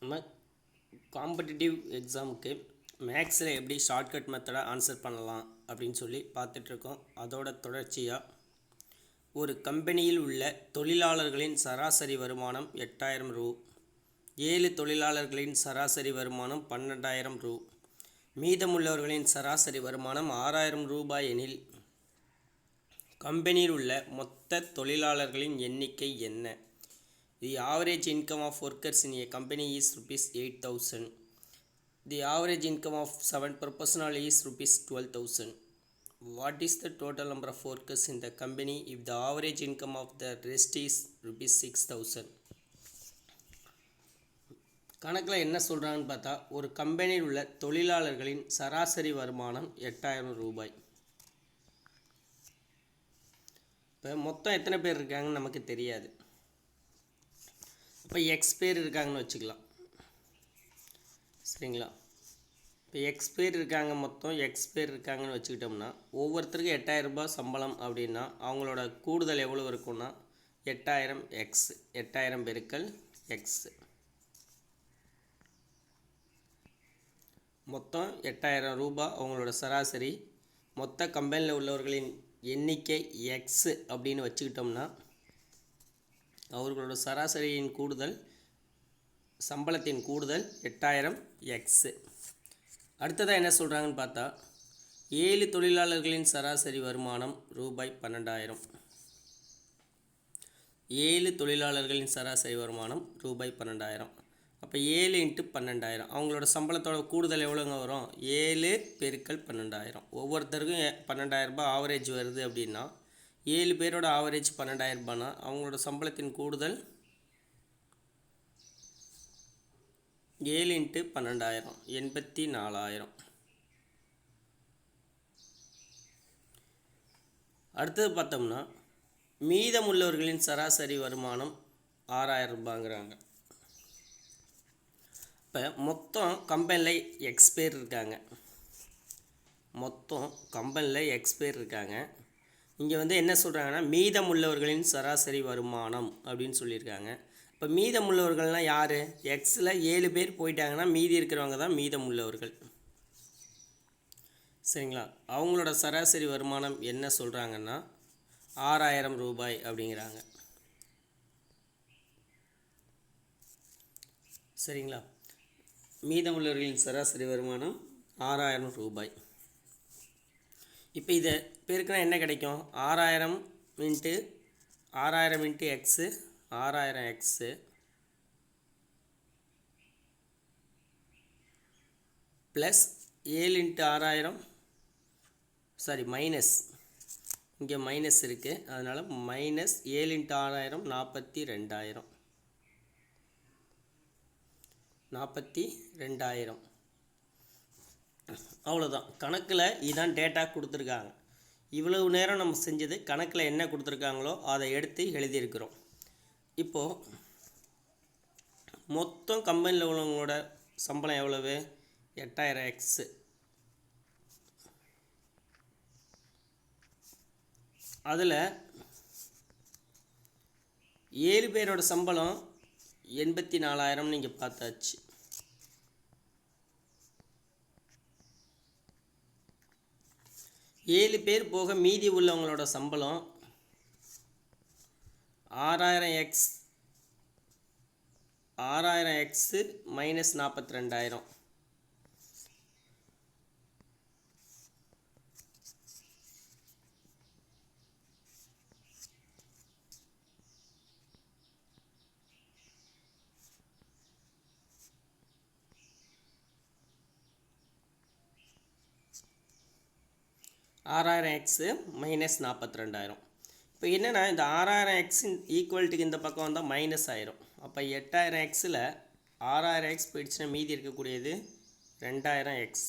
நம்ம காம்படிட்டிவ் எக்ஸாமுக்கு மேக்ஸில் எப்படி ஷார்ட்கட் மெத்தடாக ஆன்சர் பண்ணலாம் அப்படின்னு சொல்லி பார்த்துட்ருக்கோம். அதோட தொடர்ச்சியாக ஒரு கம்பெனியில் உள்ள தொழிலாளர்களின் சராசரி வருமானம் 8000 ரூ. 7 தொழிலாளர்களின் சராசரி வருமானம் 12,000 ரூ. மீதமுள்ளவர்களின் சராசரி வருமானம் 6,000 ரூபாய் எனில் கம்பெனியில் உள்ள மொத்த தொழிலாளர்களின் எண்ணிக்கை என்ன? The average income of workers in a company is rupees 8,000. The average income of 7 professionals is rupees 12,000. What is the total number of workers in the company if the average income of the rest is rupees 6,000? கணக்கில் என்ன சொல்கிறாங்கன்னு பார்த்தா, ஒரு கம்பெனியில் உள்ள தொழிலாளர்களின் சராசரி வருமானம் 8000 ரூபாய். இப்போ மொத்தம் எத்தனை பேர் இருக்காங்கன்னு நமக்கு தெரியாது. இப்போ எக்ஸ் பேர் இருக்காங்கன்னு வச்சுக்கலாம், சரிங்களா? இப்போ எக்ஸ் பேர் இருக்காங்க, மொத்தம் எக்ஸ் பேர் இருக்காங்கன்னு வச்சுக்கிட்டோம்னா ஒவ்வொருத்தருக்கும் 8000 ரூபாய் சம்பளம் அப்படின்னா அவங்களோட கூடுதல் எவ்வளோ இருக்குன்னா 8000 எக்ஸ், 8000 பெருக்கல் எக்ஸ், மொத்தம் 8000 ரூபாய் அவங்களோட சராசரி. மொத்த கம்பெனியில் உள்ளவர்களின் எண்ணிக்கை எக்ஸ் அப்படின்னு வச்சுக்கிட்டோம்னா அவர்களோட சராசரியின் கூடுதல், சம்பளத்தின் கூடுதல் 8000 எக்ஸு. அடுத்ததாக என்ன சொல்கிறாங்கன்னு பார்த்தா, 7 தொழிலாளர்களின் சராசரி வருமானம் ரூபாய் 12,000. 7 தொழிலாளர்களின் சராசரி வருமானம் ரூபாய் 12,000. அப்போ 7 × 12,000 அவங்களோட சம்பளத்தோட கூடுதல் எவ்வளோங்க வரும்? 7 பெருக்கல் 12,000. ஒவ்வொருத்தருக்கும் 12,000 ரூபாய் ஆவரேஜ் வருது அப்படின்னா 7 பேரோட ஆவரேஜ் 12,000 ரூபாய்னா அவங்களோட சம்பளத்தின் கூடுதல் 7 × 12,000 84,000. அடுத்தது பார்த்தோம்னா மீதமுள்ளவர்களின் சராசரி வருமானம் 6,000 ரூபாங்கிறாங்க. இப்போ மொத்தம் கம்பெனியில் எக்ஸ் பேர் இருக்காங்க, மொத்தம் கம்பெனியில் எக்ஸ் பேர் இருக்காங்க. இங்கே வந்து என்ன சொல்கிறாங்கன்னா மீதமுள்ளவர்களின் சராசரி வருமானம் அப்படின்னு சொல்லியிருக்காங்க. இப்போ மீதமுள்ளவர்கள்னால் யார்? எக்ஸில் 7 பேர் போயிட்டாங்கன்னா மீதி இருக்கிறவங்க தான் மீதமுள்ளவர்கள், சரிங்களா? அவங்களோட சராசரி வருமானம் என்ன சொல்கிறாங்கன்னா 6,000 ரூபாய் அப்படிங்கிறாங்க, சரிங்களா? மீதமுள்ளவர்களின் சராசரி வருமானம் 6,000 ரூபாய். இப்போ இதை பெருக்கினா என்ன கிடைக்கும்? 6,000 × x, 6,000 x plus 7 × 6,000, sorry minus, இங்கே மைனஸ் இருக்குது அதனால் மைனஸ் 7 × 6,000 42,000, 42,000. அவ்வளோதான். கணக்கில் இதான் டேட்டா கொடுத்துருக்காங்க. இவ்வளவு நேரம் நம்ம செஞ்சது கணக்கில் என்ன கொடுத்துருக்காங்களோ அதை எடுத்து எழுதியிருக்கிறோம். இப்போது மொத்தம் கம்பெனியில் உள்ளவங்களோட சம்பளம் எவ்வளவு? 8000 எக்ஸு. அதில் 7 பேரோட சம்பளம் 84,000 நீங்கள் பார்த்தாச்சு. 7 பேர் போக மீதி உள்ளவங்களோட சம்பளம் 6,000 X, 6,000 x minus 42,000. X minus 42,000. இப்போ என்னென்னா இந்த 6,000 எக்ஸின் ஈக்குவல்ட்டுக்கு இந்த பக்கம் வந்தால் மைனஸ் ஆயிரும். அப்போ 8000 எக்ஸில் 6,000 எக்ஸ் போயிடுச்சுன்னா மீதி இருக்கக்கூடியது 2,000 எக்ஸ்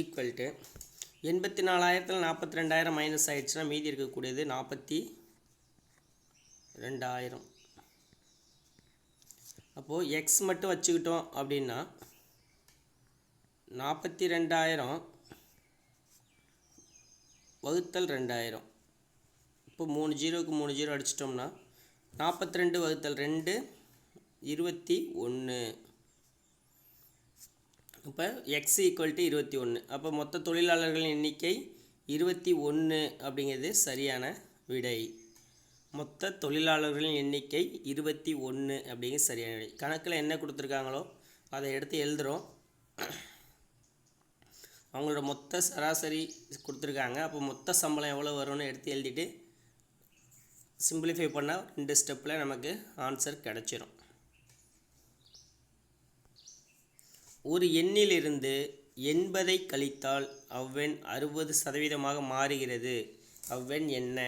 ஈக்குவல்ட்டு 84,000 42,000 மைனஸ் ஆயிடுச்சுன்னா மீதி இருக்கக்கூடியது 42,000. அப்போது எக்ஸ் மட்டும் வச்சுக்கிட்டோம் அப்படின்னா 42,000 வகுத்தல் 2,000. இப்போ 3 0க்கு 3 0 அடிச்சிட்டோம்னா 42 வகுத்தல் 2 21. அப்போ எக்ஸ் ஈக்குவல் டு 21. அப்போ மொத்த தொழிலாளர்களின் எண்ணிக்கை 21 அப்படிங்கிறது சரியான விடை. மொத்த தொழிலாளர்களின் எண்ணிக்கை 21 அப்படிங்கிறது சரியான விடை. கணக்கில் என்ன கொடுத்துருக்காங்களோ அதை எடுத்து எழுதுகிறோம். அவங்களோட மொத்த சராசரி கொடுத்துருக்காங்க. அப்போ மொத்த சம்பளம் எவ்வளோ வரும்னு எடுத்து எழுதிட்டு சிம்பிளிஃபை பண்ணால் 2 ஸ்டெப்பில் நமக்கு ஆன்சர் கிடச்சிரும். ஒரு எண்ணிலிருந்து 80 கழித்தால் அவ்வெண் 60% மாறுகிறது. அவ்வெண் என்ன?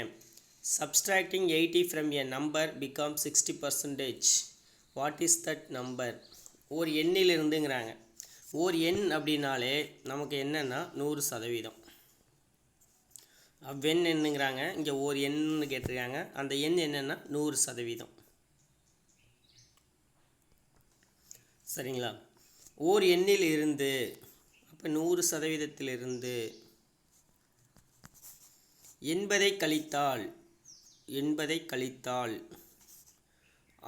Subtracting 80 from a number becomes 60%. What is that number? ஒரு எண்ணிலிருந்துங்கிறாங்க. ஒரு எண் அப்படின்னாலே நமக்கு என்னென்னா 100%. அவ்வெண் என்னங்கிறாங்க, இங்கே ஒரு எண்ணு கேட்டிருக்காங்க. அந்த எண் என்னென்னா 100%. சரிங்களா? ஓர் எண்ணில் இருந்து, அப்போ 100%இலிருந்து 80 கழித்தால்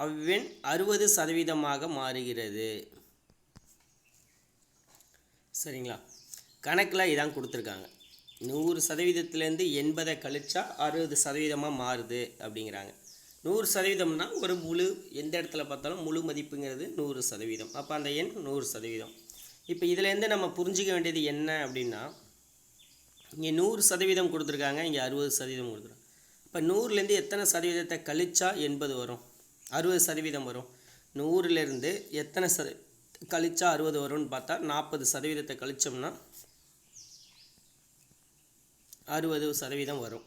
அவ்வெண் 60% மாறுகிறது. சரிங்களா? கணக்கில் இதான் கொடுத்துருக்காங்க. 100%லேருந்து 80 கழிச்சா 60% மாறுது அப்படிங்கிறாங்க. 100%னா ஒரு முழு, எந்த இடத்துல பார்த்தாலும் முழு மதிப்புங்கிறது 100%. அப்போ அந்த எண் 100%. இப்போ இதுலேருந்து நம்ம புரிஞ்சிக்க வேண்டியது என்ன அப்படின்னா, இங்கே 100% கொடுத்துருக்காங்க, இங்கே 60% கொடுத்துருக்காங்க. இப்போ 100லேருந்து எத்தனை சதவீதத்தை கழிச்சா 80 வரும்? 60% வரும். 100லேருந்து எத்தனை கழிச்சா 60 வரும்னு பார்த்தா 40% கழிச்சோம்னா 60% வரும்.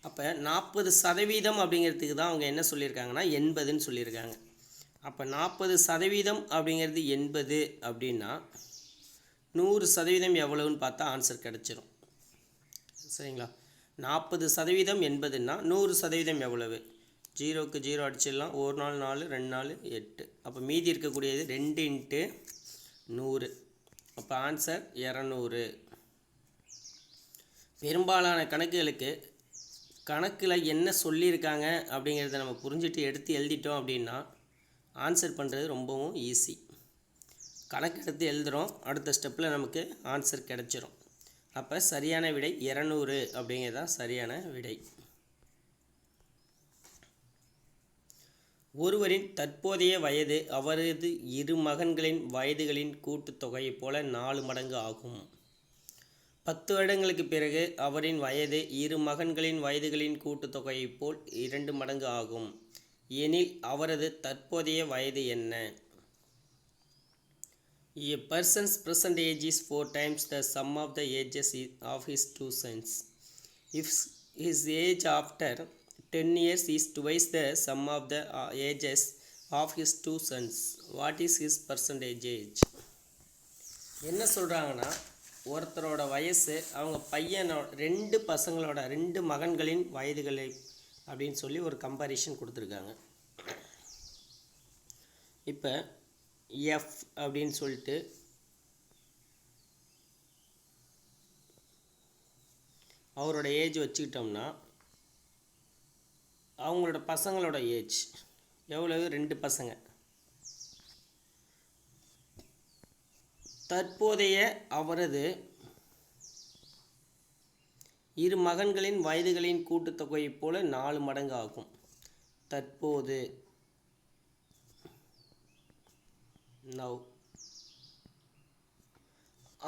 அப்போ 40% அப்படிங்கிறதுக்கு தான் அவங்க என்ன சொல்லியிருக்காங்கன்னா 80ன்னு சொல்லியிருக்காங்க. அப்போ 40% அப்படிங்கிறது 80 அப்படின்னா 100% எவ்வளவுன்னு பார்த்தா ஆன்சர் கிடச்சிரும். சரிங்களா? 40% 80ன்னா 100% எவ்வளவு? 0க்கு 0 அடிச்சிடலாம். 1 நாள் 4, 2 நாள் 8. அப்போ மீதி இருக்கக்கூடியது 2 × 100. அப்போ ஆன்சர் 200. பெரும்பாலான கணக்குகளுக்கு கணக்கில் என்ன சொல்லியிருக்காங்க அப்படிங்கிறத நம்ம புரிஞ்சுட்டு எடுத்து எழுதிட்டோம் அப்படின்னா ஆன்சர் பண்ணுறது ரொம்பவும் ஈஸி. கணக்கு எடுத்து எழுதுகிறோம், அடுத்த ஸ்டெப்பில் நமக்கு ஆன்சர் கிடச்சிரும். அப்போ சரியான விடை 200 அப்படிங்கிறது தான் சரியான விடை. ஒருவரின் தற்போதைய வயது அவரது இரு மகன்களின் வயதுகளின் கூட்டுத்தொகையை போல 4 மடங்கு ஆகும். 10 வருடங்களுக்கு பிறகு அவரின் வயது இரு மகன்களின் வயதுகளின் கூட்டுத்தொகையை போல் 2 மடங்கு ஆகும் எனில் அவரது தற்போதைய வயது என்ன? A person's present age is 4 times the sum of the ages of his two sons. If his age after 10 years is twice the sum of the ages of his two sons, what is his percentage age? என்ன சொல்கிறாங்கன்னா, ஒருத்தரோட வயசு அவங்க பையனோட 2 பசங்களோட 2 மகன்களின் வயதுகளை அப்படின்னு சொல்லி ஒரு கம்பேரிஷன் கொடுத்துருக்காங்க. இப்போ எஃப் அப்படின்னு சொல்லிட்டு அவரோட ஏஜ் வச்சுக்கிட்டோம்னா அவங்களோட பசங்களோட ஏஜ் எவ்வளவு? 2 பசங்க. தற்போதைய அவரது இரு மகன்களின் வயதுகளின் கூட்டுத்தொகையை போல 4 மடங்கு ஆகும். தற்போது நவ்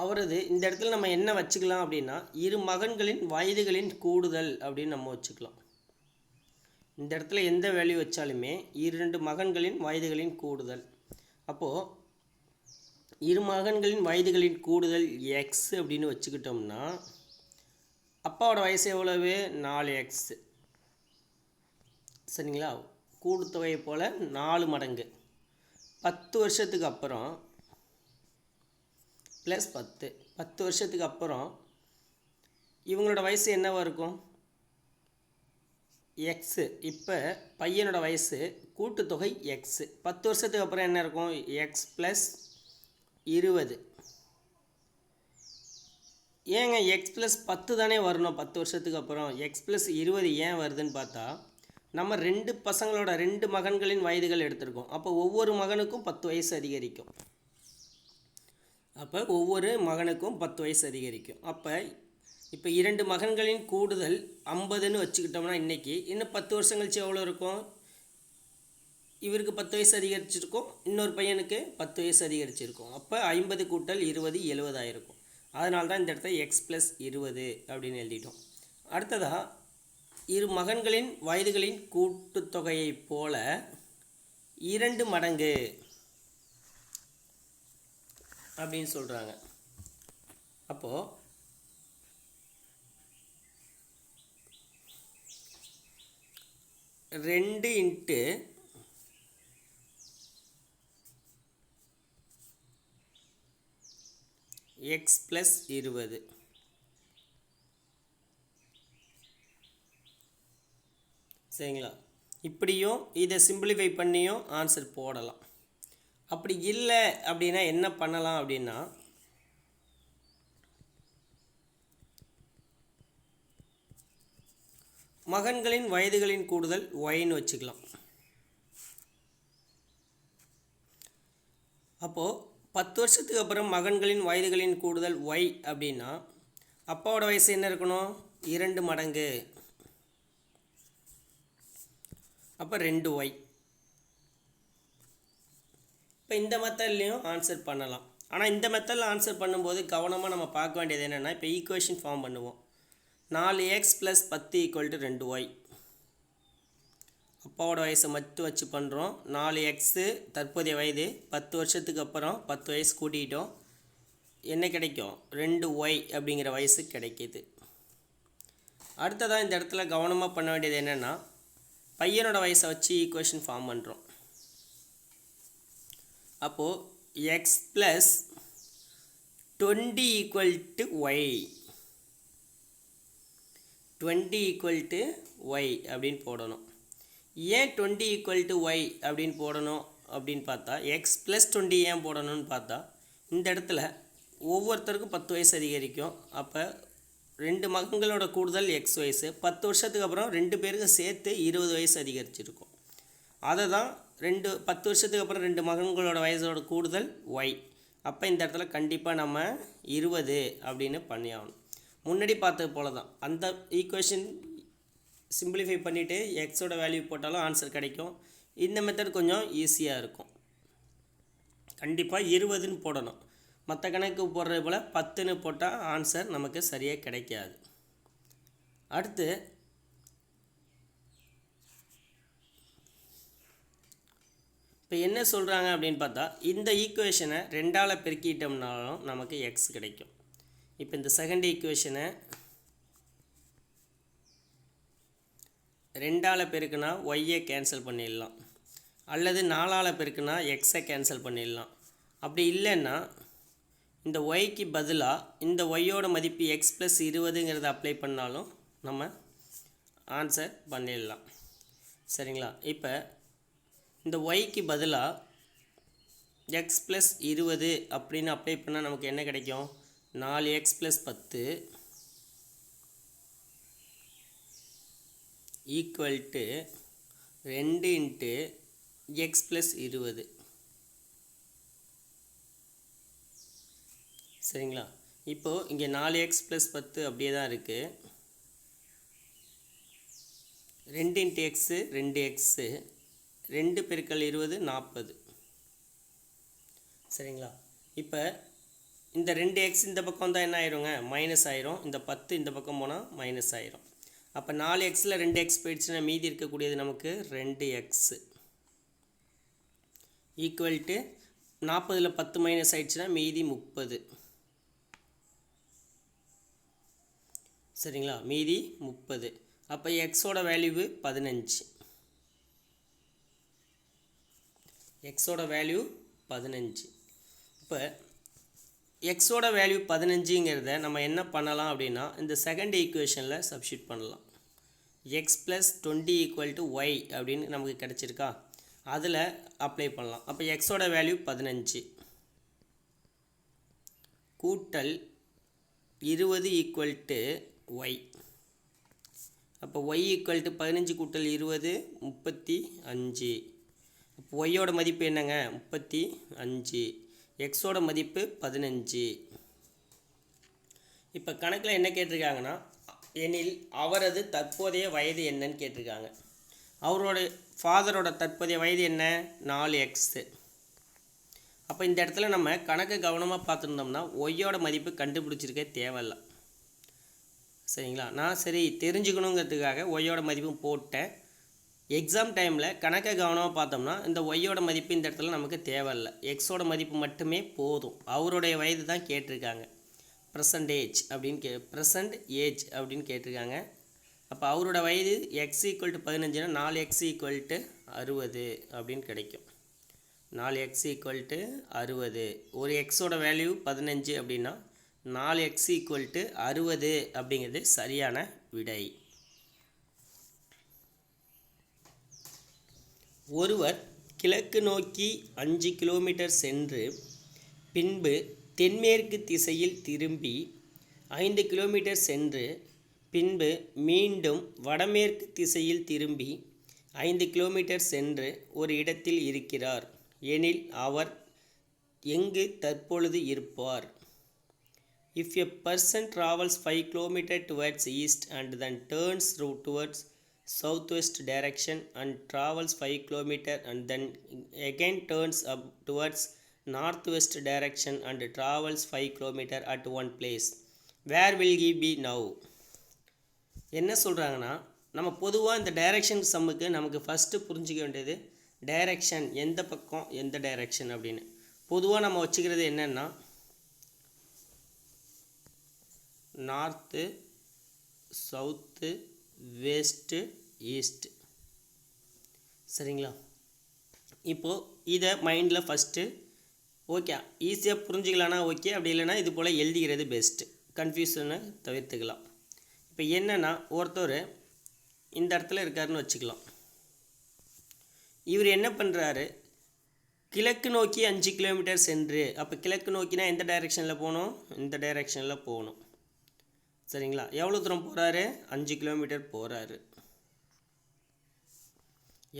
அவரது, இந்த இடத்துல நம்ம என்ன வச்சுக்கலாம் அப்படின்னா இரு மகன்களின் வயதுகளின் கூடுதல் அப்படின்னு நம்ம வச்சுக்கலாம். இந்த இடத்துல எந்த வேல்யூ வச்சாலுமே 2 மகன்களின் வயதுகளின் கூடுதல். அப்போது இரு மகன்களின் வயதுகளின் கூடுதல் எக்ஸ் அப்படின்னு வச்சுக்கிட்டோம்னா அப்பாவோட வயசு எவ்வளவு? 4x. சரிங்களா? கூட்டுத்தொகையை போல் 4 மடங்கு. 10 வருஷத்துக்கு அப்புறம் ப்ளஸ் 10 வருஷத்துக்கு அப்புறம் இவங்களோட வயசு என்னவாக இருக்கும்? எக்ஸு. இப்போ பையனோட வயசு கூட்டுத்தொகை எக்ஸு. 10 வருஷத்துக்கு அப்புறம் என்ன இருக்கும்? X plus 20. ஏங்க எக்ஸ் ப்ளஸ் 10 தானே வரணும் 10 வருஷத்துக்கு அப்புறம்? எக்ஸ் ப்ளஸ் 20 ஏன் வருதுன்னு பார்த்தா நம்ம 2 பசங்களோட 2 மகன்களின் வயதுகள் எடுத்திருக்கோம். அப்போ ஒவ்வொரு மகனுக்கும் 10 வயசு அதிகரிக்கும். அப்போ ஒவ்வொரு மகனுக்கும் 10 வயசு அதிகரிக்கும். அப்போ இப்போ 2 மகன்களின் கூடுதல் 50ன்னு வச்சுக்கிட்டோம்னா இன்றைக்கி இன்னும் 10 வருஷம் கழிச்சு எவ்வளோ இருக்கும்? இவருக்கு 10 வயசு அதிகரிச்சிருக்கும், இன்னொரு பையனுக்கு 10 வயசு அதிகரிச்சிருக்கும். அப்போ 50 கூட்டல் 20 70 ஆயிருக்கும். அதனால தான் இந்த இடத்துல x+20 அப்படின்னு எழுதிட்டோம். அடுத்ததாக இரு மகன்களின் வயதுகளின் கூட்டுத்தொகையைப் போல 2 மடங்கு அப்படின்னு சொல்கிறாங்க. அப்போது ரெண்டு இன்ட்டு x+20 சரிங்களா? இப்படியும் இதை சிம்பிளிஃபை பண்ணியும் ஆன்சர் போடலாம். அப்படி இல்லை அப்படின்னா என்ன பண்ணலாம் அப்படின்னா, மகன்களின் வயதுகளின் கூடுதல் ஒய்ன்னு வச்சுக்கலாம். அப்போது 10 வருஷத்துக்கு அப்புறம் மகன்களின் வயதுகளின் கூடுதல் ஒய் அப்படின்னா அப்பாவோட வயசு என்ன இருக்கணும்? 2 மடங்கு. அப்போ 2y. இப்போ இந்த மெத்தட்லேயும் ஆன்சர் பண்ணலாம். ஆனால் இந்த மெத்தடில் ஆன்சர் பண்ணும்போது கவனமாக நம்ம பார்க்க வேண்டியது என்னென்னா, இப்போ ஈக்குவேஷன் ஃபார்ம் பண்ணுவோம். 4x + 10 = 2y. அப்பாவோட வயசை மட்டும் வச்சு பண்ணுறோம். 4x தற்போதைய வயது, 10 வருஷத்துக்கு அப்புறம் 10 வயசு கூட்டிக்கிட்டோம். என்ன கிடைக்கும்? 2y அப்படிங்கிற வயசு கிடைக்கிது. அடுத்ததாக இந்த இடத்துல கவனமாக பண்ண வேண்டியது என்னென்னா, பையனோட வயசை வச்சு ஈக்குவேஷன் ஃபார்ம் பண்ணுறோம். அப்போது x+20 = y. 20 = y அப்படின்னு போடணும். ஏன் 20 = y அப்படின்னு போடணும் அப்படின்னு பார்த்தா, x+20 ஏன் போடணும்னு பார்த்தா, இந்த இடத்துல ஒவ்வொருத்தருக்கும் 10 வயசு அதிகரிக்கும். அப்போ 2 மகன்களோட கூடுதல் x வயசு, 10 வருஷத்துக்கு அப்புறம் 2 பேருக்கு சேர்த்து 20 வயசு அதிகரிச்சிருக்கும். அதை தான் 10 வருஷத்துக்கு அப்புறம் 2 மகன்களோட வயசோட கூடுதல் y. அப்போ இந்த இடத்துல கண்டிப்பாக நம்ம 20 அப்படின்னு பண்ணி ஆகணும். முன்னாடி பார்த்தது போல தான் அந்த ஈக்குவேஷன் சிம்பிளிஃபை பண்ணிவிட்டு எக்ஸோட வேல்யூ போட்டாலும் ஆன்சர் கிடைக்கும். இந்த மெத்தட் கொஞ்சம் ஈஸியாக இருக்கும். கண்டிப்பாக 20ன்னு போடணும். மற்ற கணக்கு போடுறது போல் 10ன்னு போட்டால் ஆன்சர் நமக்கு சரியாக கிடைக்காது. அடுத்து இப்போ என்ன சொல்கிறாங்க அப்படின்னு பார்த்தா, இந்த ஈக்குவேஷனை 2ஆல் பெருக்கிட்டோம்னாலும் நமக்கு எக்ஸ் கிடைக்கும். இப்போ இந்த செகண்ட் ஈக்குவேஷனை 2ஆல் பெருக்குனா ஒய்யை கேன்சல் பண்ணிடலாம், அல்லது 4ஆல் பெருக்குனா எக்ஸை கேன்சல் பண்ணிடலாம். அப்படி இல்லைன்னா இந்த ஒய்க்கு பதிலாக இந்த ஒய்யோட மதிப்பு x+20ங்கிறத அப்ளை பண்ணாலும் நம்ம ஆன்சர் பண்ணிடலாம். சரிங்களா? இப்போ இந்த ஒய்க்கு பதிலாக x+20 அப்படின்னு அப்ளை பண்ணால் நமக்கு என்ன கிடைக்கும்? 4x + 10 = 2 × x+20. சரிங்களா? இப்போது இங்கே 4x + 10 அப்படியே தான் இருக்குது. 2 × x 2x, 2 × 20 40. சரிங்களா? இப்போ இந்த 2x இந்த பக்கம் தான் என்ன ஆயிருங்க? மைனஸ் ஆயிரும். இந்த 10 இந்த பக்கம் போனால் மைனஸ் ஆயிரும். அப்போ 4xல் 2x போயிடுச்சுன்னா மீதி இருக்கக்கூடியது நமக்கு 2x = 40ல் 10 மைனஸ் ஆயிடுச்சுன்னா மீதி 30. சரிங்களா? மீதி 30. அப்போ எக்ஸோட வேல்யூ 15. எக்ஸோட வேல்யூ 15. இப்போ எக்ஸோட வேல்யூ 15ங்கிறத நம்ம என்ன பண்ணலாம் அப்படின்னா, இந்த செகண்ட் ஈக்குவேஷனில் சப்ஸ்டியூட் பண்ணலாம். x+20 = y அப்படின்னு நமக்கு கிடச்சிருக்கா, அதில் அப்ளை பண்ணலாம். அப்போ எக்ஸோட வேல்யூ 15 கூட்டல் 20 = y. அப்போ y ஈக்குவல் டு 15 கூட்டல் 20 35. அப்போ ஒய்யோட மதிப்பு என்னங்க 35, எக்ஸோட மதிப்பு 15. இப்போ கணக்கில் என்ன கேட்டிருக்காங்கன்னா எனில் அவரது தற்போதைய வயது என்னன்னு கேட்டிருக்காங்க. அவரோட ஃபாதரோட தற்போதைய வயது என்ன 4x. அப்போ இந்த இடத்துல நம்ம கணக்கு கவனமாக பார்த்துருந்தோம்னா ஒய்யோட மதிப்பு கண்டுபிடிச்சிருக்க தேவையில்லை. சரிங்களா, நான் சரி தெரிஞ்சுக்கணுங்கிறதுக்காக ஒய்யோட மதிப்பும் போட்டேன். எக்ஸாம் டைமில் கணக்கை கவனமாக பார்த்தோம்னா இந்த ஒய்யோட மதிப்பு இந்த இடத்துல நமக்கு தேவையில்லை, எக்ஸோட மதிப்பு மட்டுமே போதும். அவருடைய வயது தான் கேட்டிருக்காங்க. ப்ரெசன்ட் ஏஜ் அப்படின்னு கேட்டிருக்காங்க. அப்போ அவரோட வயது எக்ஸ் ஈக்குவல் டு 15னா 4x ஈக்குவல் டு 60 அப்படின்னு கிடைக்கும். 4x equal to 60. ஒரு எக்ஸோட வேல்யூ 15 அப்படின்னா 4x ஈக்குவல் டு 60 அப்படிங்கிறது சரியான விடை. ஒருவர் கிழக்கு நோக்கி 5 கிலோமீட்டர் சென்று பின்பு தென்மேற்கு திசையில் திரும்பி 5 கிலோமீட்டர் சென்று பின்பு மீண்டும் வடமேற்கு திசையில் திரும்பி 5 கிலோமீட்டர் சென்று ஒரு இடத்தில் இருக்கிறார் எனில் அவர் எங்கு தற்பொழுது இருப்பார்? If a person travels 5 km towards east and then turns towards southwest direction and travels 5 km and then again turns up towards northwest direction and travels 5 km at one place, where will he be now? என்ன சொல்கிறாங்கன்னா, நம்ம பொதுவாக இந்த direction சம்முக்கு நமக்கு first புரிஞ்சிக்க வேண்டியது direction, எந்த பக்கம் எந்த டைரக்ஷன் அப்படின்னு. பொதுவாக நம்ம வச்சுக்கிறது என்னென்னா நார்த்து, சவுத்து, வெஸ்ட்டு, ஈஸ்ட்டு. சரிங்களா, இப்போது இதை மைண்டில் ஃபஸ்ட்டு ஓகே ஈஸியாக புரிஞ்சிக்கலான்னா ஓகே, அப்படி இல்லைனா இது போல் எழுதிக்கிறது பெஸ்ட்டு, கன்ஃபியூஷனை தவிர்த்துக்கலாம். இப்போ என்னென்னா ஒருத்தர் இந்த இடத்துல இருக்காருன்னு வச்சுக்கலாம். இவர் என்ன பண்ணுறாரு, கிழக்கு நோக்கி 5 கிலோமீட்டர் சென்று, அப்போ கிழக்கு நோக்கினா எந்த டைரெக்ஷனில் போகணும், இந்த டைரெக்ஷனில் போகணும். சரிங்களா, எவ்வளோ தூரம் போகிறாரு, 5 கிலோமீட்டர் போகிறாரு.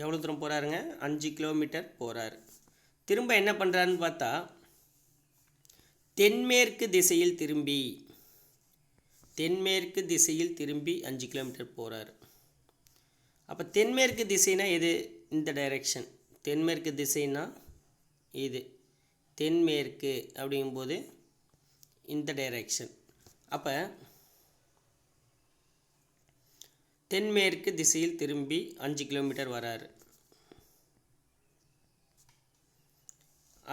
எவ்வளோ தூரம் போகிறாருங்க, 5 கிலோமீட்டர் போகிறாரு. திரும்ப என்ன பண்ணுறாருன்னு பார்த்தா தென்மேற்கு திசையில் திரும்பி 5 கிலோமீட்டர் போகிறாரு. அப்போ தென்மேற்கு திசைனா எது, இந்த டைரெக்ஷன். தென்மேற்கு திசைனா இது தென்மேற்கு அப்படிங்கும்போது இந்த டைரெக்ஷன். அப்போ தென்மேற்கு திசையில் திரும்பி 5 கிலோமீட்டர் வராரு.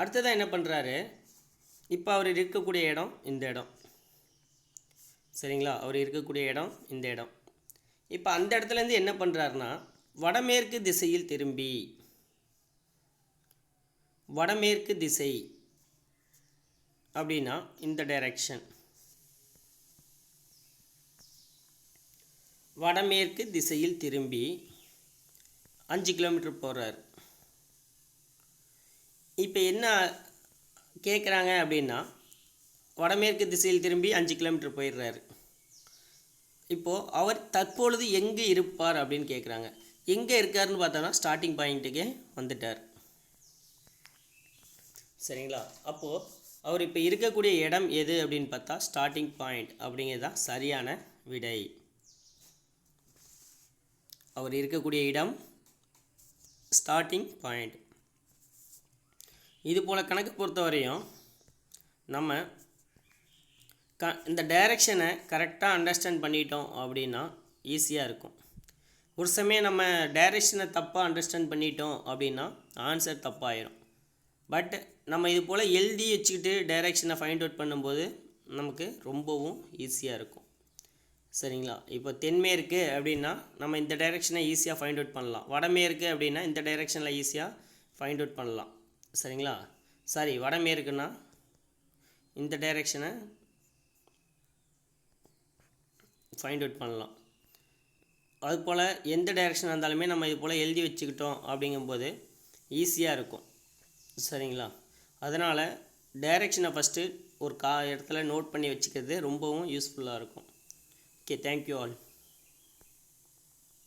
அடுத்ததாக என்ன பண்ணுறாரு, இப்போ அவர் இருக்கக்கூடிய இடம் இந்த இடம். சரிங்களா, அவர் இருக்கக்கூடிய இடம் இந்த இடம். இப்போ அந்த இடத்துலேருந்து என்ன பண்ணுறாருன்னா வடமேற்கு திசையில் திரும்பி, வடமேற்கு திசை அப்படின்னா இந்த டைரக்ஷன், வடமேற்கு திசையில் திரும்பி 5 கிலோமீட்டர் போகிறார். இப்போ என்ன கேட்குறாங்க அப்படின்னா வடமேற்கு திசையில் திரும்பி 5 கிலோமீட்டர் போயிடுறாரு. இப்போது அவர் தற்பொழுது எங்கே இருப்பார் அப்படின்னு கேட்குறாங்க. எங்கே இருக்காருன்னு பார்த்தோன்னா ஸ்டார்டிங் பாயிண்ட்டுக்கே வந்துட்டார். சரிங்களா, அப்போது அவர் இப்போ இருக்கக்கூடிய இடம் எது அப்படின்னு பார்த்தா ஸ்டார்டிங் பாயிண்ட் அப்படிங்கிறது தான் சரியான விடை. அவர் இருக்கக்கூடிய இடம் ஸ்டார்டிங் பாயிண்ட். இது போல் கணக்கு பொறுத்தவரையும் நம்ம இந்த டைரெக்ஷனை கரெக்டாக அண்டர்ஸ்டாண்ட் பண்ணிட்டோம் அப்படின்னா ஈஸியாக இருக்கும். ஒரு சமயம் நம்ம டைரெக்ஷனை தப்பாக அண்டர்ஸ்டாண்ட் பண்ணிட்டோம் அப்படின்னா ஆன்சர் தப்பாயிரும். பட் நம்ம இது போல் எழுதி வச்சுக்கிட்டு டைரெக்ஷனை ஃபைண்ட் அவுட் பண்ணும்போது நமக்கு ரொம்பவும் ஈஸியாக இருக்கும். சரிங்களா, இப்போ தென்மேற்கு அப்படின்னா நம்ம இந்த டைரெக்ஷனை ஈஸியாக ஃபைண்ட் அவுட் பண்ணலாம். வடமேற்கு அப்படின்னா இந்த டைரெக்ஷனில் ஈஸியாக ஃபைண்ட் அவுட் பண்ணலாம். சரிங்களா, சாரி வடமேற்குன்னா இந்த டைரெக்ஷனை ஃபைண்ட் அவுட் பண்ணலாம். அதுபோல் எந்த டைரெக்ஷனாக இருந்தாலுமே நம்ம இது போல் எழுதி வச்சுக்கிட்டோம் அப்படிங்கும்போது ஈஸியாக இருக்கும். சரிங்களா, அதனால் டைரெக்ஷனை ஃபஸ்ட்டு ஒரு இடத்துல நோட் பண்ணி வச்சுக்கிறது ரொம்பவும் யூஸ்ஃபுல்லாக இருக்கும். Okay, thank you all.